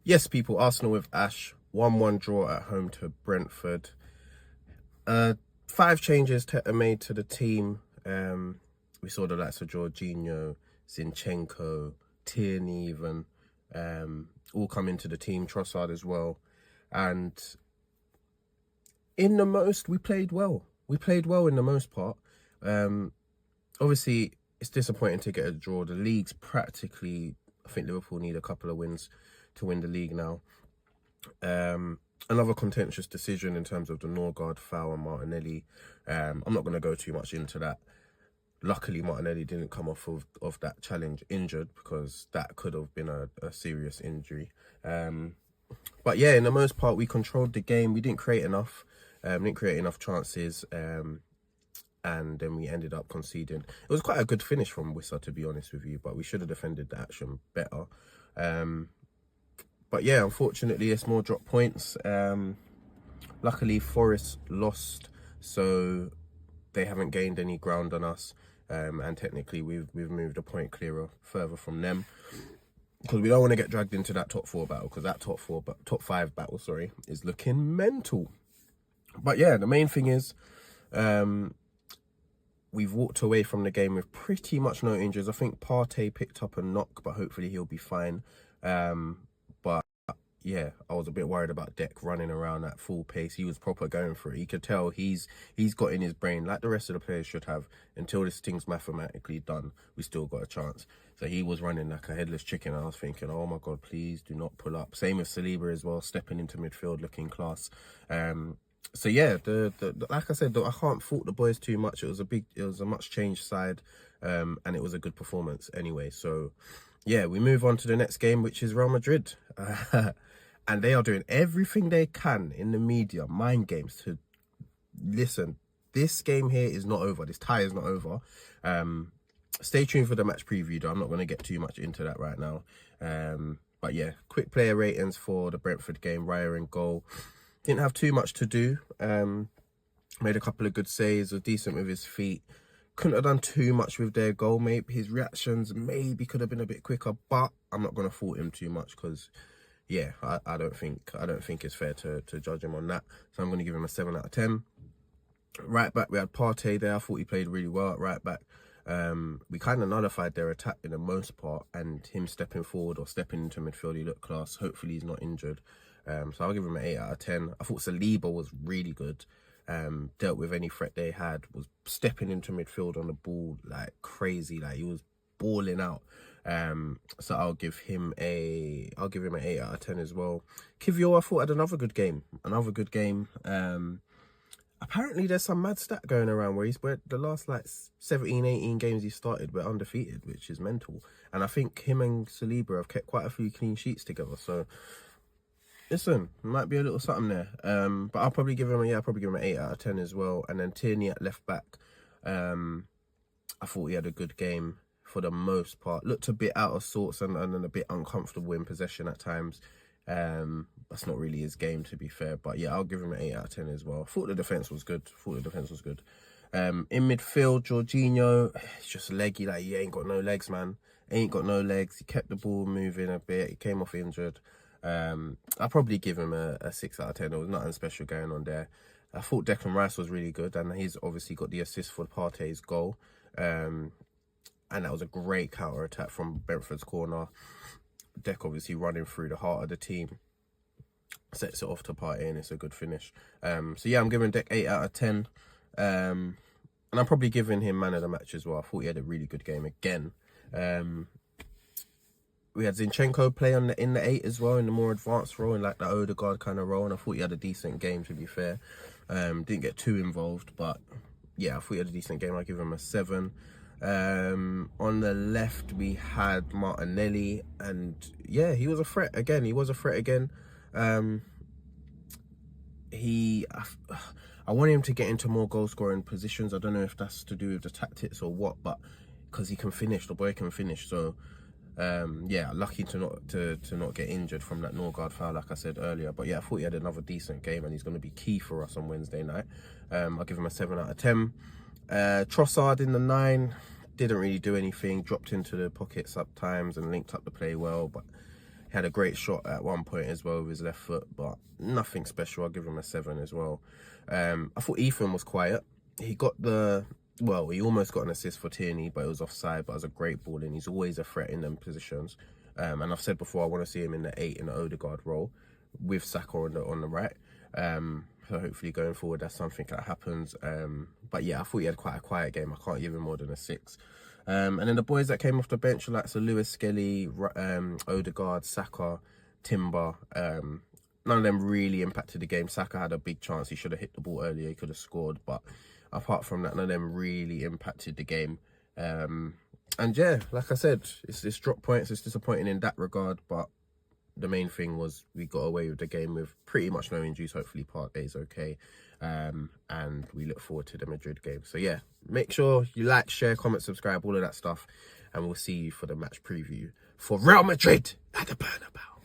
Yes, people, Arsenal with Ash, 1-1 draw at home to Brentford. 5 changes made to the team. We saw the likes of Jorginho, Zinchenko, Tierney even, all come into the team, Trossard as well. And in the most, we played well. We played well in the most part. Obviously, it's disappointing to get a draw. The league's practically, I think Liverpool need a couple of wins to win the league now. Another contentious decision in terms of the Norgard foul on Martinelli. I'm not going to go too much into that. Luckily, Martinelli didn't come off of that challenge injured, because that could have been a serious injury. But yeah, in the most part, we controlled the game. We didn't create enough. Didn't create enough chances. And then we ended up conceding. It was quite a good finish from Wissa, to be honest with you, but we should have defended the action better. But yeah, unfortunately, it's more drop points. Luckily, Forest lost, so they haven't gained any ground on us. And technically, we've moved a point clearer further from them, because we don't want to get dragged into that top battle, because that top five battle, sorry, is looking mental. But yeah, the main thing is, we've walked away from the game with pretty much no injuries. I think Partey picked up a knock, but hopefully he'll be fine. But yeah, I was a bit worried about Dec running around at full pace. He was proper going for it. You could tell he's got in his brain, like the rest of the players should have, until this thing's mathematically done, we still got a chance. So he was running like a headless chicken. I was thinking, oh my God, please do not pull up. Same with Saliba as well, stepping into midfield, looking class. So yeah, the like I said, I can't fault the boys too much. It was a much changed side, and it was a good performance anyway. So yeah, we move on to the next game, which is Real Madrid. And they are doing everything they can in the media, mind games, to listen. This game here is not over. This tie is not over. Stay tuned for the match preview, though. I'm not going to get too much into that right now. But yeah, quick player ratings for the Brentford game. Raya in goal. Didn't have too much to do. Made a couple of good saves, was decent with his feet. Couldn't have done too much with their goal, maybe. His reactions maybe could have been a bit quicker, but I'm not going to fault him too much, because yeah, I don't think it's fair to judge him on that. So I'm going to give him a 7 out of 10. Right back, we had Partey there. I thought he played really well at right back. We kind of nullified their attack in the most part, and him stepping forward or stepping into midfield, he looked class. Hopefully he's not injured. So I'll give him an 8 out of 10. I thought Saliba was really good. Dealt with any threat they had, was stepping into midfield on the ball like crazy. Like, he was balling out. So I'll give him an 8 out of 10 as well. Kivior, I thought, had another good game. Apparently there's some mad stat going around where the last like 17, 18 games he started were undefeated, which is mental. And I think him and Saliba have kept quite a few clean sheets together. So listen, might be a little something there. But I'll probably give him an 8 out of 10 as well. And then Tierney at left back. I thought he had a good game for the most part. Looked a bit out of sorts and a bit uncomfortable in possession at times. That's not really his game, to be fair. But yeah, I'll give him an 8 out of 10 as well. I thought the defence was good. In midfield, Jorginho, it's just leggy. Like, he ain't got no legs, man. He kept the ball moving a bit. He came off injured. I'll probably give him a 6 out of 10. There was nothing special going on there. I thought Declan Rice was really good, and he's obviously got the assist for Partey's goal. And that was a great counter-attack from Brentford's corner. Dec obviously running through the heart of the team. Sets it off to Partey, and it's a good finish. So yeah, I'm giving Dec 8 out of 10. And I'm probably giving him man of the match as well. I thought he had a really good game again. We had Zinchenko play in the 8 as well, in the more advanced role, in like the Odegaard kind of role, and I thought he had a decent game, to be fair. Didn't get too involved, but yeah, I thought he had a decent game. I'll give him a 7. On the left, we had Martinelli, and yeah, he was a threat again. I want him to get into more goal scoring positions. I don't know if that's to do with the tactics or what, but because the boy can finish. So yeah, lucky to not get injured from that Norgard foul, like I said earlier. But yeah, I thought he had another decent game, and he's going to be key for us on Wednesday night. I'll give him a 7 out of 10. Trossard in the 9, didn't really do anything. Dropped into the pocket sometimes and linked up the play well, but He had a great shot at one point as well with his left foot, but nothing special. I'll give him a 7 as well. I thought Ethan was quiet. He got he almost got an assist for Tierney, but it was offside. But it was a great ball, and he's always a threat in them positions. And I've said before, I want to see him in the 8 in the Odegaard role with Saka on the right. So hopefully going forward, that's something that happens. But yeah, I thought he had quite a quiet game. I can't give him more than a 6. And then the boys that came off the bench, like Lewis Skelly, Odegaard, Saka, Timber. None of them really impacted the game. Saka had a big chance. He should have hit the ball earlier. He could have scored. But apart from that, none of them really impacted the game. And yeah, like I said, it's drop points. It's disappointing in that regard. But the main thing was we got away with the game with pretty much no injuries. Hopefully Partey's okay. And we look forward to the Madrid game. So yeah, make sure you like, share, comment, subscribe, all of that stuff. And we'll see you for the match preview for Real Madrid at the Bernabeu.